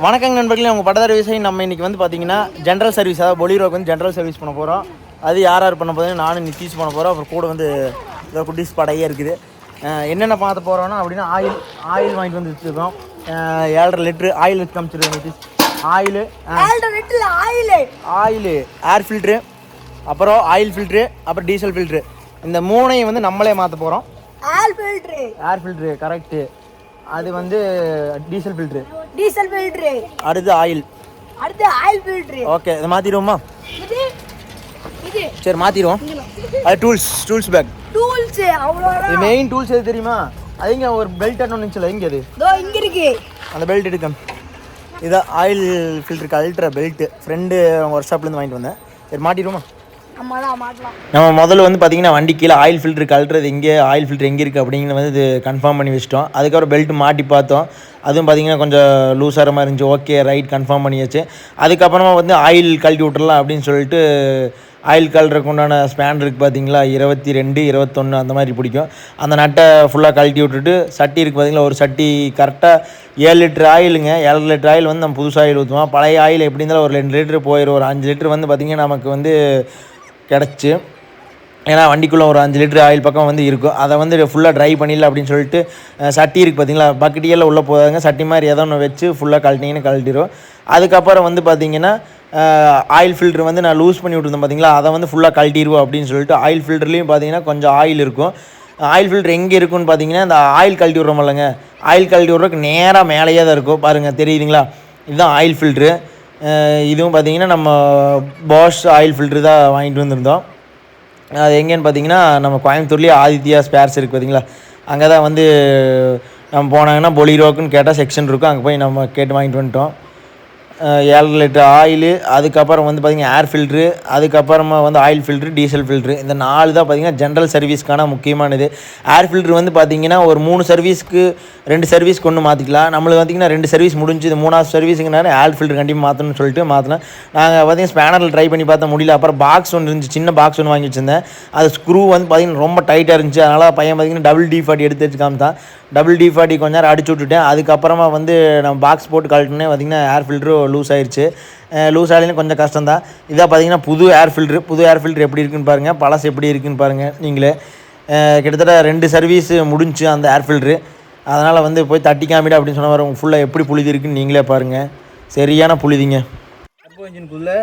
வணக்கங்க நண்பர்களே, உங்கள் பட்டதாரி விவசாயி. நம்ம இன்றைக்கி வந்து பார்த்தீங்கன்னா ஜென்ரல் சர்வீஸ், அதாவது பொலிரோக்கு வந்து ஜென்ரல் சர்வீஸ் பண்ண போகிறோம். அது யார் பண்ண போகிறேன், நானும் நிச்சீஸ் பண்ண போகிறோம். அப்புறம் கூட வந்து ஏதோ குட்டிஸ் படையே இருக்குது. என்னென்ன பார்த்து போகிறோன்னா அப்படின்னா ஆயில் வாங்கிட்டு வந்து வச்சுருக்கோம். 7.5 லிட்ரு ஆயில் வச்சு காமிச்சிருக்கோம் நிச்சீஸ். ஆயில் ஏர் ஃபில்ட்ரு, அப்புறம் ஆயில் ஃபில்ட்ரு, அப்புறம் டீசல் ஃபில்ட்ரு. இந்த மூணையும் வந்து நம்மளே மாற்ற போகிறோம். ஏர் ஃபில்ட்ரு கரெக்டு, அது வந்து டீசல் ஃபில்ட்ரு. அடுத்து ஆயில் ஃபில்ட்ரு. ஓகே, இதை மாற்றிடுவோமா? சரி மாற்றிடுவோம். அது டூல்ஸ் பேக். இது மெயின் டூல்ஸ் எது தெரியுமா? அதுங்க ஒரு பெல்ட் ஒன்றுச்சுல, இங்கே அது இங்கே இருக்கு. அந்த பெல்ட் எடுக்க. இதான் ஆயில் ஃபில்ட்ருக்கு அல்ட்ரா பெல்ட்டு. ஃப்ரெண்டு ஒர்க் ஷாப்லேருந்து வாங்கிட்டு வந்தேன். சரி மாட்டிடுவோமா? நம்ம முதல்ல வந்து பார்த்திங்கன்னா வண்டி கீழே ஆயில் ஃபில்ட்ரு கழட்டுறது எங்கே, ஆயில் ஃபில்ட்ரு எங்கே இருக்குது அப்படிங்கிறத வந்து இது கன்ஃபார்ம் பண்ணி வச்சிட்டோம். அதுக்கப்புறம் பெல்ட் மாட்டி பார்த்தோம். அதுவும் பார்த்திங்கன்னா கொஞ்சம் லூஸாகிற மாதிரி இருந்துச்சு. ஓகே ரைட், கன்ஃபார்ம் பண்ணியாச்சு. அதுக்கப்புறமா வந்து ஆயில் கழட்டி விட்டுறலாம் அப்படின்னு சொல்லிட்டு ஆயில் கழட்டுறதுக்கு உண்டான ஸ்பேன் இருக்குது பார்த்திங்களா, 22, 21 அந்த மாதிரி பிடிக்கும். அந்த நட்டை ஃபுல்லாக கழட்டி விட்டுட்டு சட்டி இருக்குது பார்த்திங்களா, ஒரு சட்டி கரெக்டாக 7 லிட்டர் ஆயிலுங்க. 7 லிட்டர் ஆயில் வந்து நம்ம புதுசு ஆயில் ஊற்றுவோம். பழைய ஆயில் எப்படி இருந்தாலும் ஒரு 2 லிட்டர் போயிடும். ஒரு 5 லிட்டர் வந்து பார்த்திங்கன்னா நமக்கு வந்து கிடச்சி, ஏன்னா வண்டிக்குள்ளே ஒரு 5 லிட்டர் ஆயில் பக்கம் வந்து இருக்கும். அதை வந்து ஃபுல்லாக ட்ரை பண்ணிடல அப்படின்னு சொல்லிட்டு சட்டி இருக்குது பார்த்திங்களா, பக்கெட்டியெல்லாம் உள்ளே போதாங்க. சட்டி மாதிரி ஏதோ ஒன்று வச்சு ஃபுல்லாக கழட்டிங்கன்னு கழட்டிடும். அதுக்கப்புறம் வந்து பார்த்திங்கன்னா ஆயில் ஃபில்ட்ரு வந்து நான் லூஸ் பண்ணி விட்டுருந்தேன் பார்த்திங்களா, அதை வந்து ஃபுல்லாக கழட்டிடுவோம் அப்படின்னு சொல்லிட்டு ஆயில் ஃபில்டர்லேயும் பார்த்திங்கன்னா கொஞ்சம் ஆயில் இருக்கும். ஆயில் ஃபில்ட்ரு எங்கே இருக்குன்னு பார்த்தீங்கன்னா, இந்த ஆயில் கழட்டி விட்றோம் இல்லைங்க, ஆயில் கழட்டி விட்றதுக்கு நேராக மேலேயே தான் இருக்கும் பாருங்கள், தெரியுதுங்களா? இதுதான் ஆயில் ஃபில்ட்ரு. இதுவும் பார்த்திங்கன்னா நம்ம பாஷ் ஆயில் ஃபில்ட்ரு தான் வாங்கிட்டு வந்திருந்தோம். அது எங்கேன்னு பார்த்தீங்கன்னா நம்ம கோயம்புத்தூர்லேயே ஆதித்யா ஸ்பேர்ஸ் இருக்குது பார்த்திங்களா, அங்கே தான் வந்து நம்ம போனாங்கன்னா பொலிரோக்குன்னு கேட்டால் செக்ஷன் இருக்கும், அங்கே போய் நம்ம கேட்டு வாங்கிட்டு வந்துட்டோம். 7 லிட்டர் ஆயிலு, அதுக்கப்புறம் வந்து பார்த்திங்கன்னா ஏர் ஃபில்ட்ரு, அதுக்கப்புறமா வந்து ஆயில் ஃபில்ட்ரு, டீசல் ஃபில்ட்ரு. இந்த 4 தான் பார்த்திங்கன்னா ஜென்ரல் சர்வீஸ்க்கான முக்கியமானது. ஏர் ஃபில்ட்ரு வந்து பார்த்திங்கன்னா ஒரு 3 சர்வீஸ்க்கு 2 சர்வீஸ்க்கு ஒன்று மாற்றிக்கலாம். நம்மளுக்கு பார்த்திங்கன்னா 2 சர்வீஸ் முடிஞ்சு, இது 3ஆவது சர்வீஸுக்குனால ஏர் ஃபில்ட்ரு கண்டிப்பாக மாற்றணும்னு சொல்லிட்டு மாற்றினேன். நாங்கள் பார்த்திங்கன்னா ஸ்பேனரில் ட்ரை பண்ணி பார்த்தா முடியல. அப்புறம் பாக்ஸ் ஒன்று இருந்துச்சு, சின்ன பாக்ஸ் ஒன்று வாங்கி வச்சுருந்தேன். அது ஸ்க்ரூ வந்து பார்த்திங்கன்னா ரொம்ப டைட்டாக இருந்துச்சு. அதனால் பையன் பார்த்திங்கன்னா டபுள் D40 எடுத்து வச்சு காமித்தான். டபுள் D40 கொஞ்ச நேரம் அடிச்சு விட்டுட்டேன். அதுக்கப்புறமா வந்து நம்ம பாக்ஸ் போட்டு கழட்டினே பார்த்திங்கன்னா ஏர் ஃபில்ட்ரு லூஸ் ஆயிடுச்சு. லூஸ் ஆகலைன்னு கொஞ்சம் கஷ்டம்தான். இதாக பார்த்திங்கன்னா புது ஏர் ஃபில்ட்ரு எப்படி இருக்குன்னு பாருங்கள், பழசு எப்படி இருக்குன்னு பாருங்கள் நீங்களே. கிட்டத்தட்ட 2 சர்வீஸ் முடிஞ்சு அந்த ஏர் ஃபில்ட்ரு. அதனால் வந்து போய் தட்டி காமிட அப்படின்னு சொன்ன வர ஃபுல்லாக எப்படி புழுதி இருக்குன்னு நீங்களே பாருங்கள். சரியான புழுதிங்க. டர்போ இன்ஜினுக்குள்ளே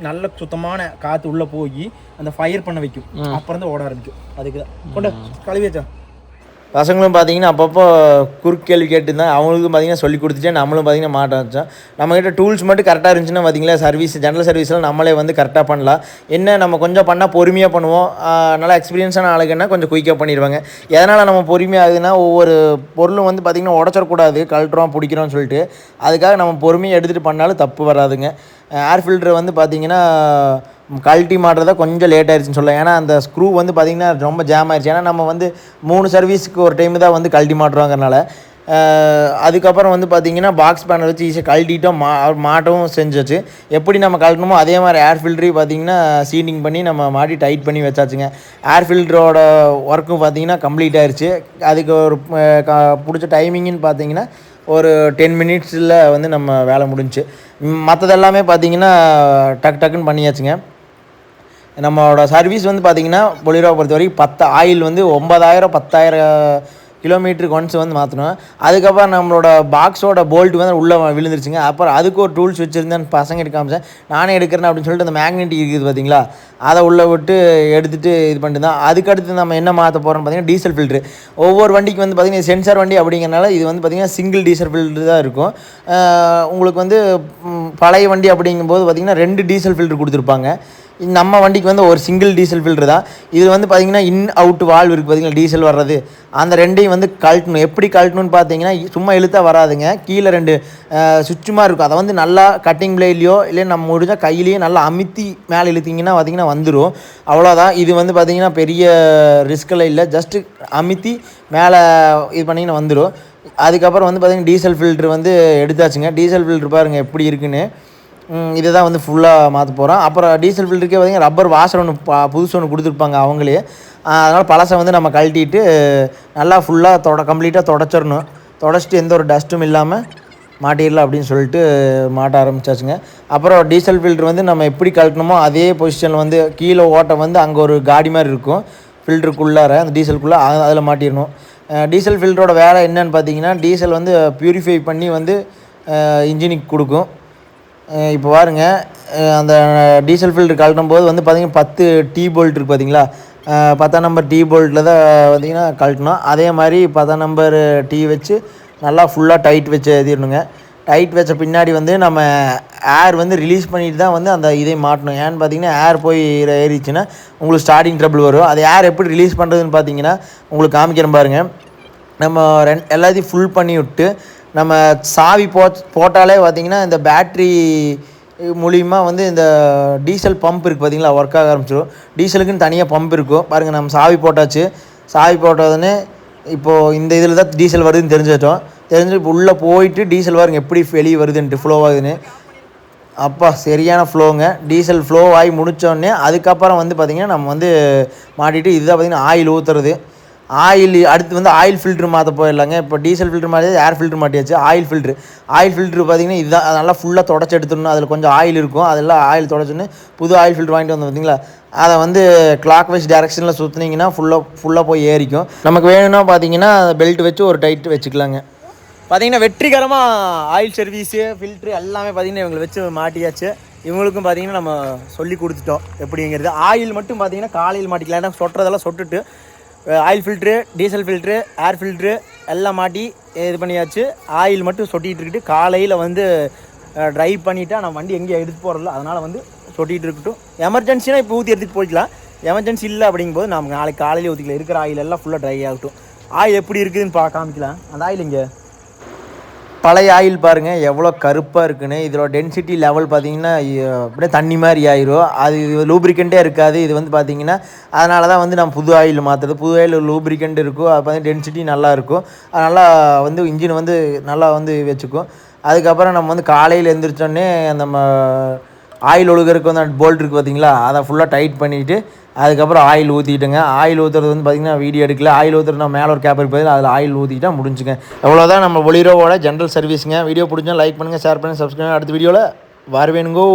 நல்ல சுத்தமான காற்று உள்ளே போய் அந்த ஃபயர் பண்ண வைக்கும். அப்புறம் தான் ஓட ஆரம்பிக்கும். அதுக்கு தான் கொண்டு கழுவி வச்சா. பசங்களும் பார்த்திங்கன்னா அப்பப்போ குறுக்கேள்வி கேட்டுருந்தேன். அவங்களுக்கும் பார்த்திங்கன்னா சொல்லி கொடுத்துட்டேன். நம்மளும் பார்த்திங்கன்னா மாட்ட வச்சோம். நம்மக்கிட்ட டூல்ஸ் மட்டும் கரெக்டாக இருந்துச்சுன்னா பார்த்திங்களா, ஜென்ரல் சர்வீஸில் நம்மளே வந்து கரெக்டாக பண்ணலாம். என்ன நம்ம கொஞ்சம் பண்ணால் பொறுமையாக பண்ணுவோம். நல்லா எக்ஸ்பீரியன்ஸான ஆளுக்குன்னா கொஞ்சம் குயிக்காக பண்ணிடுவாங்க. எதனால் நம்ம பொறுமையாக ஆகுதுன்னா, ஒவ்வொரு பொருளும் வந்து பார்த்திங்கன்னா உடச்சிடக்கூடாது, கழட்டுறோம் பிடிக்கிறோம்னு சொல்லிட்டு. அதுக்காக நம்ம பொறுமையாக எடுத்துகிட்டு பண்ணாலும் தப்பு வராதுங்க. ஏர் ஃபில்ட்ரு வந்து பார்த்திங்கன்னா கழட்டி மாட்டுறதா கொஞ்சம் லேட் ஆயிடுச்சுன்னு சொல்லலாம். ஏன்னா அந்த ஸ்க்ரூ வந்து பார்த்திங்கன்னா ரொம்ப ஜாம் ஆயிடுச்சு. ஏன்னா நம்ம வந்து 3 சர்வீஸுக்கு ஒரு டைம் தான் வந்து கழட்டி மாட்டுறோங்கிறனால. அதுக்கப்புறம் வந்து பார்த்திங்கன்னா பாக்ஸ் பேனல் வச்சு ஈஸியாக கழட்டிட்டோம், மாட்டவும் செஞ்சாச்சு. எப்படி நம்ம கழட்டணுமோ அதே மாதிரி ஏர் ஃபில்ட்ரையும் பார்த்திங்கன்னா சீனிங் பண்ணி நம்ம மாட்டி டைட் பண்ணி வச்சாச்சுங்க. ஏர் ஃபில்ட்ரோட ஒர்க்கும் பார்த்திங்கன்னா கம்ப்ளீட் ஆயிடுச்சு. அதுக்கு ஒரு பிடிச்ச டைமிங்னு பார்த்திங்கன்னா ஒரு 10 மினிட்ஸில் வந்து நம்ம வேலை முடிஞ்சிச்சு. மற்றதெல்லாமே பார்த்திங்கன்னா டக்குன்னு பண்ணியாச்சுங்க. நம்மளோட சர்வீஸ் வந்து பார்த்திங்கன்னா பொலிரோவை பொறுத்த வரைக்கும் ஆயில் வந்து 10,000 கிலோமீட்டருக்கு ஒன்ஸ் வந்து மாற்றணும். அதுக்கப்புறம் நம்மளோட பாக்ஸோட போல்ட்டு வந்து உள்ளே விழுந்துருச்சுங்க. அப்புறம் அதுக்கு ஒரு டூல்ஸ் வச்சுருந்தேன், பசங்க எடுக்காமல் நானே எடுக்கிறேன் அப்படின்னு சொல்லிட்டு அந்த மேக்னெட்டிக் இருக்குது பார்த்திங்களா, அதை உள்ளே விட்டு எடுத்துகிட்டு இது பண்ணிட்டு தான். அதுக்கடுத்து நம்ம என்ன மாற்ற போகிறோம்னு பார்த்திங்கன்னா டீசல் ஃபில்ட்ரு. ஒவ்வொரு வண்டிக்கு வந்து பார்த்திங்கன்னா சென்சார் வண்டி அப்படிங்கிறனால இது வந்து பார்த்திங்கன்னா சிங்கிள் டீசல் ஃபில்ட்ரு தான் இருக்கும். உங்களுக்கு வந்து பழைய வண்டி அப்படிங்கும்போது பார்த்திங்கன்னா 2 டீசல் ஃபில்ட்ரு கொடுத்துருப்பாங்க. நம்ம வண்டிக்கு வந்து ஒரு சிங்கிள் டீசல் ஃபில்ட்ரு தான். இது வந்து பார்த்திங்கன்னா இன் அவுட் வால்வ் இருக்குது பார்த்திங்கன்னா, டீசல் வர்றது. அந்த 2ஐயும் வந்து கழட்டணும். எப்படி கழட்டணும்னு பார்த்தீங்கன்னா சும்மா இழுத்தா வராதுங்க. கீழே 2 சுவிட்சுமா இருக்கும். அதை வந்து நல்லா கட்டிங் பிளேட்லையோ இல்லை நம்ம முடிஞ்சால் கையிலையோ நல்லா அமுத்தி மேலே இழுத்திங்கன்னா பார்த்திங்கன்னா வந்துடும். அவ்வளோதான். இது வந்து பார்த்திங்கன்னா பெரிய ரிஸ்கெல்லாம் இல்லை, ஜஸ்ட்டு அமுத்தி மேலே இது பண்ணிங்கன்னா வந்துடும். அதுக்கப்புறம் வந்து பார்த்திங்கன்னா டீசல் ஃபில்ட்ரு வந்து எடுத்தாச்சுங்க. டீசல் ஃபில்ட்ரு பாருங்கள் எப்படி இருக்குன்னு. இதை தான் வந்து ஃபுல்லாக மாற்ற போகிறோம். அப்புறம் டீசல் ஃபில்டருக்கே பார்த்திங்கன்னா ரப்பர் வாஷர் ஒன்று புதுசு ஒன்று கொடுத்துருப்பாங்க அவங்களே. அதனால் பழசை வந்து நம்ம கழட்டிட்டு நல்லா ஃபுல்லாக கம்ப்ளீட்டாக தொடச்சிடணும். தொடச்சிட்டு எந்த ஒரு டஸ்ட்டும் இல்லாமல் மாட்டிடலாம் அப்படின்னு சொல்லிட்டு மாட்ட ஆரம்பிச்சாச்சுங்க. அப்புறம் டீசல் ஃபில்ட்ரு வந்து நம்ம எப்படி கழட்டணுமோ அதே பொசிஷனில் வந்து கீழே ஓட்டை வந்து அங்கே ஒரு காடி மாதிரி இருக்கும் ஃபில்ட்ருக்குள்ளார, அந்த டீசலுக்குள்ளே அதில் மாட்டிடணும். டீசல் ஃபில்டரோட வேலை என்னன்னு பார்த்தீங்கன்னா, டீசல் வந்து ப்யூரிஃபை பண்ணி வந்து இன்ஜினுக்கு கொடுக்கும். இப்போ பாருங்கள், அந்த டீசல் ஃபில்ட்ரு கழட்டும் போது வந்து பார்த்திங்கன்னா 10 டீ போல்ட் இருக்குது பார்த்தீங்களா, 10ஆம் நம்பர் டீ போல்ட்டில் தான் பார்த்திங்கன்னா கழட்டணும். அதே மாதிரி 10ஆம் நம்பர் டீ வச்சு நல்லா ஃபுல்லாக டைட் வச்சு ஏற்றிடணுங்க. டைட் வச்ச பின்னாடி வந்து நம்ம ஏர் வந்து ரிலீஸ் பண்ணிட்டு தான் வந்து அந்த இதை மாட்டணும். ஏன்னு பார்த்தீங்கன்னா ஏர் போய் ஏறிச்சுன்னா உங்களுக்கு ஸ்டார்டிங் ட்ரபிள் வரும். அது ஏர் எப்படி ரிலீஸ் பண்ணுறதுன்னு பார்த்தீங்கன்னா உங்களுக்கு காமிக்கிறேன் பாருங்கள். நம்ம எல்லாத்தையும் ஃபுல் பண்ணி விட்டு நம்ம சாவி போட்டாலே பார்த்திங்கன்னா இந்த பேட்ரி மூலிமா வந்து இந்த டீசல் பம்ப் இருக்குது பார்த்திங்களா, ஒர்க் ஆக ஆரம்பிச்சிடும். டீசலுக்குன்னு தனியாக பம்ப் இருக்கும் பாருங்கள். நம்ம சாவி போட்டாச்சு. சாவி போட்டதுன்னு இப்போது இந்த இதில் தான் டீசல் வருதுன்னு தெரிஞ்சிட்டோம். இப்போ உள்ளே போயிட்டு டீசல் பாருங்க எப்படி வெளியே வருதுன்ட்டு ஃப்ளோ ஆகுதுன்னு. அப்பா சரியான ஃப்ளோங்க. டீசல் ஃப்ளோ ஆகி முடித்தோடனே அதுக்கப்புறம் வந்து பார்த்திங்கன்னா நம்ம வந்து மாட்டிட்டு இதுதான் பார்த்திங்கன்னா ஆயில் ஊற்றுறது. ஆயில் அடுத்து வந்து ஆயில் ஃபில்ட்ரு மாற்ற போயிடலாங்க. இப்போ டீசல் ஃபில்ட்ரு மாட்டியாச்சு, ஏர் ஃபில்ட்ரு மாட்டியாச்சு. ஆயில் ஃபில்ட்ரு பார்த்திங்கன்னா இதுதான் நல்லா ஃபுல்லாக தொடச்சி எடுத்துடணும். அதில் கொஞ்சம் ஆயில் இருக்கும், அதெல்லாம் ஆயில் தொடச்சோன்னு புது ஆயில் ஃபில்ட்ரு வாங்கிட்டு வந்து பார்த்திங்களா, அதை வந்து கிளாக் வைஸ் டைரெக்ஷனில் சுற்றுனீங்கன்னா ஃபுல்லாக போய் ஏறிக்கும். நமக்கு வேணும்னா பார்த்திங்கன்னா பெல்ட் வச்சு ஒரு டைட்டு வச்சுக்கலாங்க. பார்த்திங்கன்னா வெற்றிகரமாக ஆயில் சர்வீஸு ஃபில்ட்ரு எல்லாமே பார்த்திங்கன்னா இவங்களை வச்சு மாட்டியாச்சு. இவங்களுக்கும் பார்த்திங்கன்னா நம்ம சொல்லி கொடுத்துட்டோம் எப்படிங்கிறது. ஆயில் மட்டும் பார்த்திங்கன்னா காலையில் மாட்டிக்கலாம். ஏன்னா சொட்டுறதெல்லாம் சொட்டுட்டு oil filter, diesel filter, air filter எல்லாம் மாட்டி இது பண்ணியாச்சு. ஆயில் மட்டும் சொட்டிகிட்டு இருக்கிட்டு காலையில் வந்து ட்ரைவ் பண்ணிவிட்டால் நம்ம வண்டி எங்கேயும் எடுத்து போகிறதில்ல, அதனால் வந்து சொட்டிகிட்டு இருக்கட்டும். எமர்ஜென்சினா இப்போ ஊற்றி எடுத்துகிட்டு போய்க்கலாம். எமர்ஜென்சி இல்லை அப்படிங்கும்போது நம்ம நாளைக்கு காலையில் ஊற்றிக்கலாம். இருக்கிற ஆயில் எல்லாம் ஃபுல்லாக ட்ரை ஆகட்டும். ஆயில் எப்படி இருக்குதுன்னு காமிக்கலாம். அந்த ஆயில் இங்கே பழைய ஆயில் பாருங்கள் எவ்வளோ கருப்பாக இருக்குன்னு. இதோட டென்சிட்டி லெவல் பார்த்திங்கன்னா அப்படியே தண்ணி மாதிரி ஆயிரும். அது லூப்ரிகண்ட்டே இருக்காது. இது வந்து பார்த்திங்கன்னா அதனால தான் வந்து நம்ம புது ஆயில் மாற்றுறது. புது ஆயில் லூப்ரிகண்ட் இருக்கும், அது பார்த்திங்கன்னா டென்சிட்டி நல்லா இருக்கும். அதனால் வந்து இன்ஜின் வந்து நல்லா வந்து வச்சுக்கும். அதுக்கப்புறம் நம்ம வந்து காலையில் எழுந்திரிச்சோடனே நம்ம ஆயில் ஒழுகிறதுக்கு வந்து போல்ட் இருக்குது பார்த்திங்களா, அதை ஃபுல்லாக டைட் பண்ணிவிட்டு அதுக்கப்புறம் ஆயில் ஊற்றிட்டுங்க. ஆயில் ஊற்றுறது வந்து பார்த்திங்கன்னா வீடியோ எடுக்கல. ஆயில் ஊற்றுறது நம்ம மேலே ஒரு கேப் இருப்பது, அதில் ஆயில் ஊற்றிட்டா முடிஞ்சுங்க. எவ்வளோதான் நம்ம பொலிரோவோட ஜென்ரல் சர்வீஸுங்க. வீடியோ பிடிச்சா லைக் பண்ணுங்கள், ஷேர் பண்ணுங்கள், சப்ஸ்கிரைப். அடுத்த வீடியோவில் வரவேணுங்கோ.